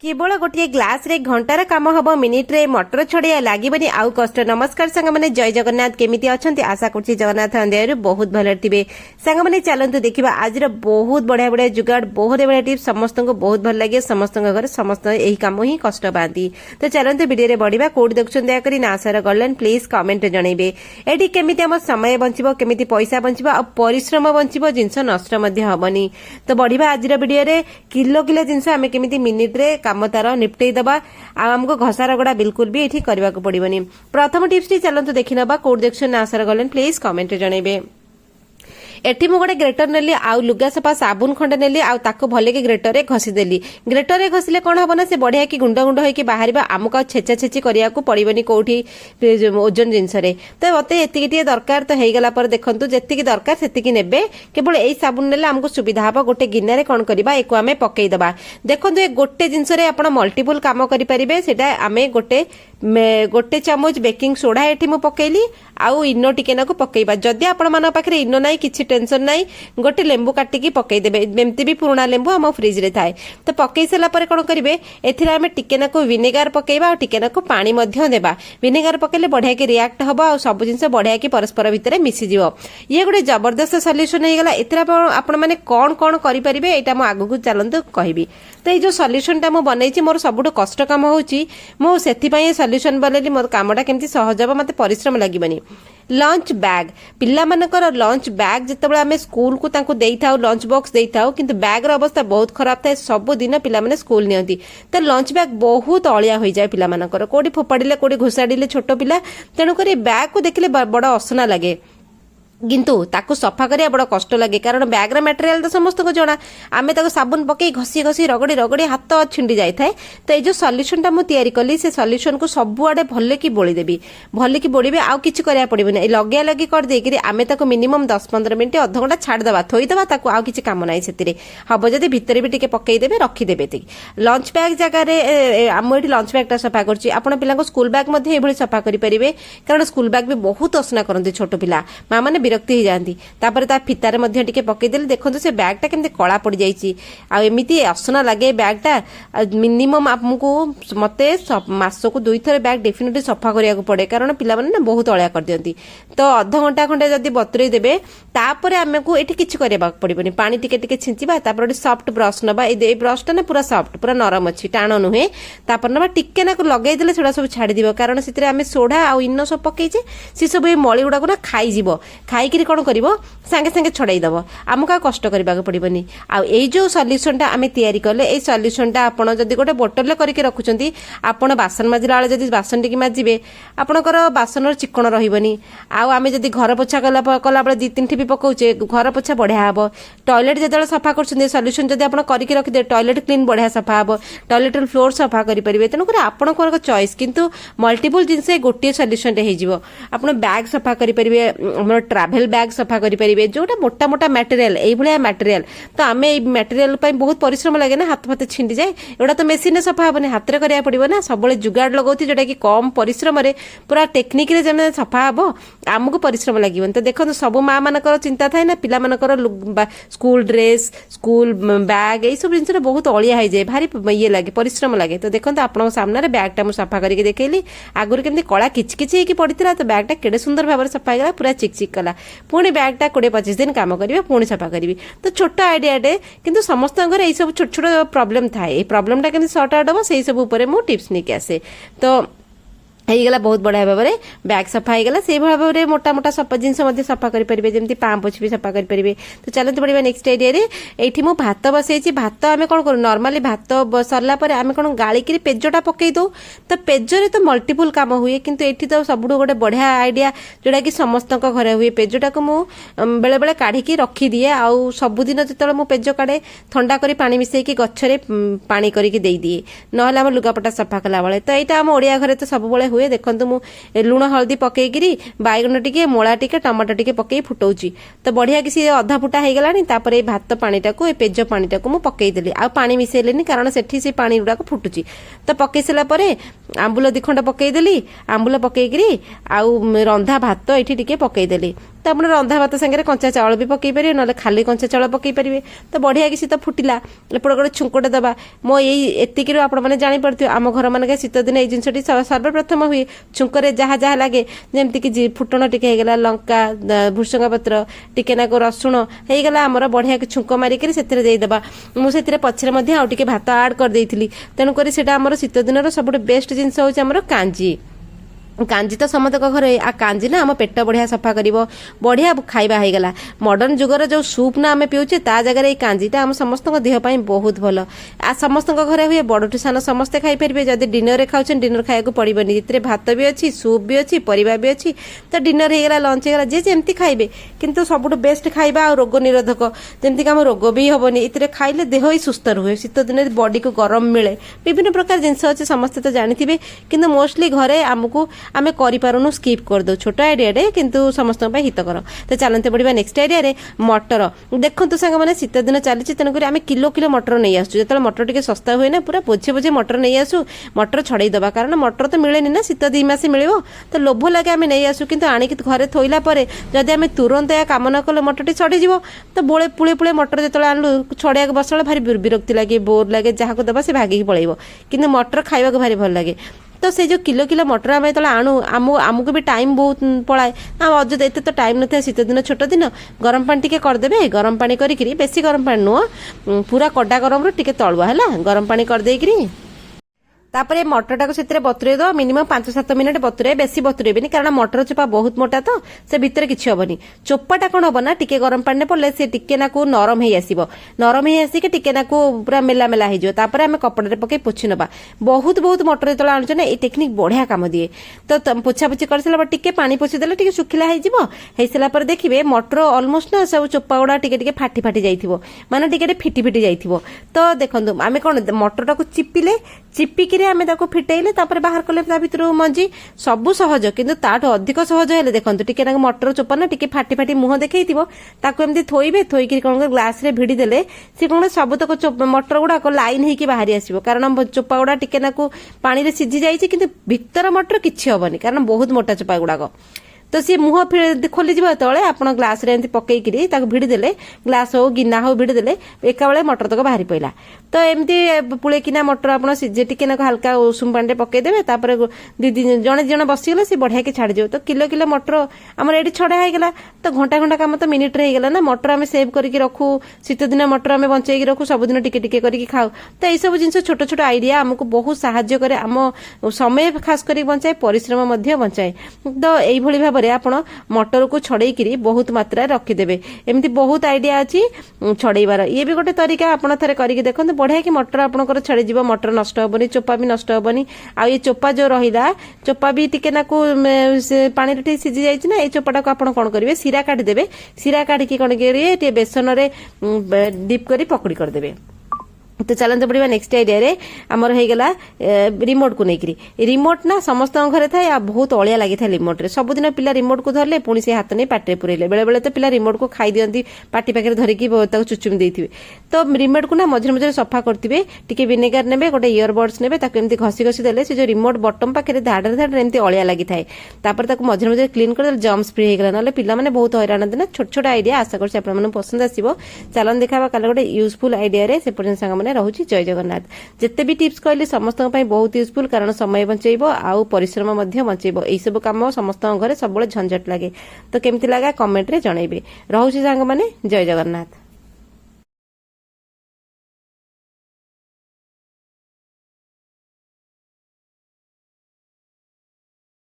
केवल गोटे ग्लास रे घंटार काम हम मिनिट रे मटर छड़िया लगे आउ कष्ट। नमस्कार सांग मैंने जय जगन्नाथ केमिति अछंती आशा करछि जगन्नाथ अंदर बहुत भले थे सांग मैंने चलतु देखा आज बहुत बढ़िया बढ़िया जुगाड़ बहुत बढ़िया टिप्स समस्त को बहुत भल लगे समस्त घर समस्त यही कम ही कष्ट पाती। तो चलते वीडियो बढ़िया कौट देखुं दयाकोरी ना आशा गलन प्लीज कमेंट जनइबे एटी केमिति हम समय बंचिबो केमिति पैसा बंचिबो आ परिश्रम बंचिबो जिंस नष्ट हबनी। तो बढ़िया आज वीडियो रे किलो किलो जिंस आम केमिति मिनिट रे काम तार निपटई दबा आमको घसा रगड़ा बिल्कुल भी ये करने को पड़ोनी। प्रथम टिप्स टी चलते देखी ना कौट देखुन आशा गलन प्लीज कमेंट जनइबे। एठी मु गोटे ग्रेटर नेली आउ लुगा सफा साबुन खंडे नेली आउ ताको भले के ग्रेटर रे घसी देली। ग्रेटर रे घसिले कोन हबो ना से बढ़िया की गुंड गुंड होई कि बाहरिबा आमुका छेचा छेची करिया को पड़िबनी कोठी ओजन जिंस रे। तो मते एतिकी टिए दरकार तो हेई गला पर देखंतु जेतिकी दरकार सेतिकी नेबे केवल एई साबुन नेले हमको सुविधा हबो। गोटे गिन्ना रे कोन करबा एको आमे पकेई दबा। देखंतु ए गोटे जिंस रे आपण मल्टीपल काम करि परिबे सेटा आमे गोटे चमच बेकिंग सोडा एठी मु पकेइली आउ इनो टिके नाको पकेइबा। जदि आपण मान पाखरे इनो नाही किछि टेंशन नाही गोटे लेंबू काटिकी पकेई देबे। एमती भी पुराना लेंबू हम फ्रिज रे थाए। तो पकेई सला पर कोन करिवे एथिरा हमें टिके नाको विनेगार पकेइबा आ टिके नाको पानी मध्य देबा। विनेगार पकेले बढ़िया के रिएक्ट हबो आ सब जिंस बढ़िया के परस्पर भितरे मिसी जिवो। ये गोटे जबरदस्त सॉल्यूशन हे गेला। एथिरा आपण माने कोन कोन करि परिबे एटा मु आगु चलंतु कहबी। तो ये जो सॉल्यूशन टा मु बनैछि मोर सबुठो कष्ट काम होउछि मु सेथि पई सॉल्यूशन बनैली मोर कामटा केमति सहज हबो मते परिश्रम लागिबनी। लंच बैग पिला मानकर लंच बैग जितेबाला आम स्कूल को तांको देई थाउ लंच बॉक्स देई थाउ किंतु बैग र अवस्था बहुत खराब थाए। सब दिन पिला माने स्कूल नियंती तो लंच बैग बहुत अलिया हो जाए पिला मानकर कोडी फोपाडिले कोडी घोसाडिले छोट पिला तेणु करी बैग को देखिले बड़ असना लगे किंतु ताकू सफा करिया बड़ा कष्ट लगे कारण बैग रा मटेरियल तो समस्त को जना आमे ताको साबुन पके घसी घसी रगड़ी रगड़ी हाथ छिंडी जाय थाए। तो ये जो सॉल्यूशन टा मु तयारी कली से सॉल्यूशन को सब आडे भले की बोली देबी भले की बोलीबे आउ किछि करिया पड़िबो नै लगे लगे कर दे कि आमे ताको मिनिमम 10-15 मिनिट आधा घंटा छाड़ दबा थोई दबा ताको आउ किछि काम नै सेतिरे हबो जदी भितरे भी टिके पकेई देबे रखी देबे ती लंच बैग जगह रे आम एठी लंच बैग टा सफा करछि आपण पिला को स्कूल बैग मध्ये एभली सफा करि परिबे कारण स्कूल बैग भी बहुत असना करंती छोट पिला मां माने विरक्ति हो जाती। तापर ता फितारे मध्ये टिके पकेदेले देखंतु से बैगटा केमते कला पड़ जाइछि आ एमिति असना लागे बैगटा मिनिमम आपको मते मास को 2 थर बैग डेफिनेटली सफा करिया को पड़े कारण पिला माने ना बहुत अळिया कर दियंती। तो आधा घंटा खंडे जदी बतुरई देबे तापर हमको एठी किछ करिया पड़िबनी पानी टिके टिके छिंचिबा तापर ओडी सॉफ्ट ब्रश नबा ए ब्रश टा ना पूरा सॉफ्ट पूरा नरम अछि टाण नुहे तापर नबा टिके ना लगै देले छडा सब छाडी दिबो कारण सितरे हमें सोडा आ इनो सब पकेइछे सी सब ए मळी गुडा को ना खाई जिवो खाई कि कोन करिवो संगे संगे छड़ाई दबो आमको कष्ट करबा को पड़िबनी। आ ए जो सॉल्यूशन टा आमे तयारी करले ए सॉल्यूशन टा आपण जदी गोटे बोतल ले करके रखुचंती आपण बासन माजिला वाले जदी बासन टिकी माजिबे आपणकर बासनर चिकण रहिबनी। आ आमे जदी घर पोछा कला बेले 2-3 टिपी पकाउचे घर पोछा बढ़िया हबो। टॉयलेट जदे सफा करछन सॉल्यूशन जदी आपण करके रखि दे टॉयलेट क्लीन बढ़िया सफा हबो टॉयलेट फ्लोर सफा करि परिबे। तेनु करे आपणकर चॉइस किंतु मल्टीपल जिंस गोटे सॉल्यूशन रे हेजिवो। आपण बैग सफा करि परिबे हमर ट्रैवल बैग सफा करि परिबे जोटा मोटा मोटा मटेरियल एई भलिया मटेरियल तो आमे ए मटेरियल पई बहुत परिश्रम लागे ना हाथ फाथ छिंडी जाए एडा तो मशीन ने सफा हबने हाथ रे करिया पड़िबो ना सबले जुगाड़ लगौती जोटा कि कम परिश्रम रे पूरा टेक्निक रे जने सफा हबो आमको परिश्रम लागिबन। तो देखो सब मां मानकर चिंता थाए ना पिला मानकर स्कूल ड्रेस स्कूल बैग ए सब जिंस रे बहुत अलिया हो जाए भारी ये लागे परिश्रम लागे। तो देखो आपण सामने रे बैग टा मु सफा करके देखैली आगुर केमती कळा किचकिच हेकी पड़ितरा तो बैग टा केडे सुंदर भाबरे सफा गेला पूरा चिकचिक कला पुणी बैग टा 20-25 दिन काम करिवे पुणी सफा करिवे। तो छोट आइडिया डे किंतु समस्त घर एई सब छोट छोट प्रॉब्लम थाए ए प्रॉब्लम टा केमती सॉर्ट आउट हो सेई सब ऊपर मु टिप्स निके आसे। तो ହେଇଗଲା ବହୁତ ବଢିଆ ଭାବରେ ବ୍ୟାଗ ସଫା ହେଇଗଲା ସେଇ ଭାବରେ ମୋଟା ମୋଟା ସଫା ଜିନିଷ ମଧ୍ୟ ସଫା କରିପାରିବେ ଯେମିତି ପାମ୍ପୋଛ ବି ସଫା କରିପାରିବେ। ତ ଚାଲନ୍ତୁ ପଡ଼ିବା ନେକ୍ସଟ ଆଇଡିଆରେ ଏଇଠି ମୁଁ ଭାତ ବସେଇଛି ଭାତ ଆମେ କ'ଣ କରୁ ନର୍ମାଲି ଭାତ ସରିଲା ପରେ ଆମେ କ'ଣ ଗାଳିକିରି ପେଜଟା ପକେଇ ଦଉ ତ ପେଜରେ ତ ମଲ୍ଟିପୁଲ କାମ ହୁଏ କିନ୍ତୁ ଏଠି ତ ସବୁଠୁ ଗୋଟେ ବଢିଆ ଆଇଡିଆ ଯୋଉଟା କି ସମସ୍ତଙ୍କ ଘରେ ହୁଏ ପେଜଟାକୁ ମୁଁ ବେଳେ ବେଳେ କାଢିକି ରଖିଦିଏ ଆଉ ସବୁଦିନ ଯେତେବେଳେ ମୁଁ ପେଜ କାଢେ ଥଣ୍ଡା କରି ପାଣି ମିଶେଇକି ଗଛରେ ପାଣି କରିକି ଦେଇଦିଏ ନହେଲେ ଆମ ଲୁଗାପଟା ସଫା କଲା ବେଳେ। ତ ଏଇଟା ଆମ ଓଡ଼ିଆ ଘରେ ତ ସବୁବେଳେ हुए देखंतु मु लुण हल्दी पकेइगिरी बैगन टिके मोला टिके टमाटो टिके पकेई फुटौची तो बढ़िया किसी अधा फुटा हो गलानी। तापर ए भात पानीटा को ए पेज पानीटा को मु पकेई देली आ पानी मिसेलेनी कारण सेठी से पानी गुडा को फुटुची। तो पकेई सला परे आंबुल 2 खंड पकेई देली आंबुल पकेइगिरी आ रंधा भात एठी टिके पकेई देली तो आप रंधा भात सागर कंचा चाउल भी पकई पारे ना खाली कंचा चाउल पकई पारे तो बढ़िया कि शीत फुटिला एपटे गोटे छुंकटे दबा मो एतिक आपने जापे आम घर मानक शीत दिन ये जिनटी सर्वप्रथम हुए छुंकरे जहाँ जहाँ लगे जमीक फुटण टिके होगा लंका भृषंगा पत्र टिके नाक रसुण होगा आमर बढ़िया कि छुंक मारिक देदेबा मुझे पछरे आउ टिके भात आड कर देइथिली तेणुक आमर शीत दिन सब बेस्ट जिनस हूँ आमर कांजी कांजी तो समस्त घर आ कांजी ना आम पेट बढ़िया सफा कर बढ़िया खाଇବା होगा मॉडर्न जुगर जो सूप ना आम पीऊे ता जगह ये कांजीटा आम समस्त देहपाई बहुत भल आ समस्त घर हुए बड़ सान समस्ते खाईपारे जब डिनर खाऊँ डिनर खाया पड़ोनी जितने भात भी अच्छी सूप भी अच्छी परिवा भी अच्छी तो डिनर होगा लंच होगा जे जमी खाइबे किंतु सबुठ बेस्ट खाଇବା आ रोग निरोधक जमीक आम रोग भी हेनी ये खाइले देह ही सुस्थ रुहे शीत दिन बॉडी को गरम मिले विभिन्न प्रकार जिनस अच्छे समस्ते तो जानी कि मोस्टली घरे आमको आमे करिपारुनु स्किप कर दो छोट आइडिया रे किंतु समस्त हितकर तो चलते बढ़िया नेक्स्ट आइडिया रे मटर देखो सांग मैंने शीत दिन चली तेणुक आम किलो किलो मटर नहीं आसू जो मटर टे सस्ता हुए ना पूरा बोझे बोझे मटर नहीं आसू मटर छड़े दबा कारण मटर तो मिले ना शीत 2 मास मिल तो लोभ लगे आम नहीं आसू किंतु आणिक घरे थोइला परे जदि आम तुरंत या काम न कले मटर टी छड़ी जीव तो बोले पुले पुले मटर जो आणलु छड़िया बसला भारी विरक्ति लगे बोर लगे जहाँ को दबा से भागिक पलैब किंतु मटर खाइबा भारी भल लगे तो से जो किलो किलो मटर आम जो आणु आमको भी टाइम बहुत पलाए अजद एत तो टाइम न शीत दिन छोट दिन गरम पानी टिके करदे गरम पानी करी बेसी गरम पानी नुह पूरा कड़ा गरम टिके तलुआ है गरम पानी करदेकरी तापर मटरटा को से बतुरे दो मिनिमम 5-7 मिनट बतुरे बेसी बतुरेबेनी कारण मटर चोपा बहुत मोटा तो से भितर किसी हेनी चोपाटा कौन हम ना टिके गरम पानी पड़े से टिके नाकू नरम हो आसो नरम हो आसिक टिके नाकू पूरा मेला मेला हो आम कपड़े पकई पोछि नवा बहुत बहुत मटर जो आणुचे ना ये टेक्निक बढ़िया काम दिए तो पोछापोछि कर सारा टिके पानी पोछीदेले टिके सुखिला हो सारापर देखिए मटर अलमोस्ट ना सब चोपा गुड़ा टिके फाटी फाटी जाइथिबो माने टिके फिटी फिटी जाइथिबो तो देखो आम कौन मटरटा को चिपिले चिपिक आम फिटेले बाहर कले भितर मंजी सबू सहज किंतु ताठू अधिक सहज है देखो टिके मटर चोपा ना टिके फाटी फाटी मुह देखई एमती थोइबे थोइकी कौन ग्लास रे भिड़ी देले सी कौन सब तक मटर गुड़ाक लाइन होगी बाहरी आसो कारण चोपा गुड़ा टिके नाकू पानी रे सिझी जाइए किंतु भितर मटर किछि हेबनी कारण बहुत मोटा चोपा गुड़ाक तो सी मुह खोली तले आप ग्लास रे पकईकरी भिड़ी देले ग्लास हो गिना हो भिड़ी देले एका बेले मटर तक बाहरी पड़ा तो एमती पुड़ेकिना मटर आप टिके हल्का उषुम पानी पकईदेवे जड़े जड़े बसीगले सी बढ़िया के छाड़ तो किलो किलो मटर आमर ये छड़ा होगा तो घंटा घंटा काम तो मिनिट रे होगा ना मटर आम सेव करके रखू शीत दिन मटर आम बंचाई रखू सबुदिन टिके टिके करके खाऊ तो यही सब जिन छोट छोट आइडिया आमको बहुत साहाय्य करे आम समय खास कर बचाए परिश्रम बचाए तो यही भाव आपण मटर को छड़ेकरी बहुत मात्रा रखिदेवे एमती बहुत आइडिया अच्छी छड़ेबार ये भी गोटे तरीका आपड़ थे करके देखते बढ़िया कि मटर आपंकर छड़ी जीव मटर नष्ट हेनी चोपा भी नष्ट हेनी आ ये चोपा जो रहा चोपा भी टिके नाकू पानी रे सिझी जाइए ना ये चोपाटा को आप कौन करेंगे सीरा काटिदेवे सीरा काटिकी कौन करेंगे बेसन रे डिप कर पकड़ी करदेवे तो चलते बढ़िया नेक्स्ट आइडिया रे आमर हो गला रिमोट को लेकिन रिमोट ना समस्त घरे थाए बहुत अलिया लगी था रिमोट रे सबुदिन पिला रिमोट को धरले पुणी से हाथ नहीं पाटे पुरेले बेले बेले तो पिला रिमोट को खाई दियंती पाटी पाखे धरिकी चुचुमी देथिबे तो रिमोट को ना मझे मझे सफा करथिबे टिके विनेगर नेबे गोटे इयरबड्स नेबे ताको एमती घसी घसी देले से जो रिमोट बटन पाखे धाड़ धाड़ एमती अलिया लगी थाए तापर ताको मझे मझे क्लीन कर जम्स फ्री हो गला ना पिला माने बहुत हैरान ना छोट छोट आइडिया आशा करछि आपन माने पसंद आसीबो चलन देखाबा काले गोटे यूजफुल आइडिया रे से पर्यंत संग माने रहुछि जय जगन्नाथ जिते भी टिप्स कहले समस्त बहुत यूजफुल कारण समय बचेब आउ परिश्रम बचेब यही सब काम समस्त घरे सब झंझट लगे तो केमती लगा कमेंट रे जनइबे रहुछि सांग माने जय जगन्नाथ।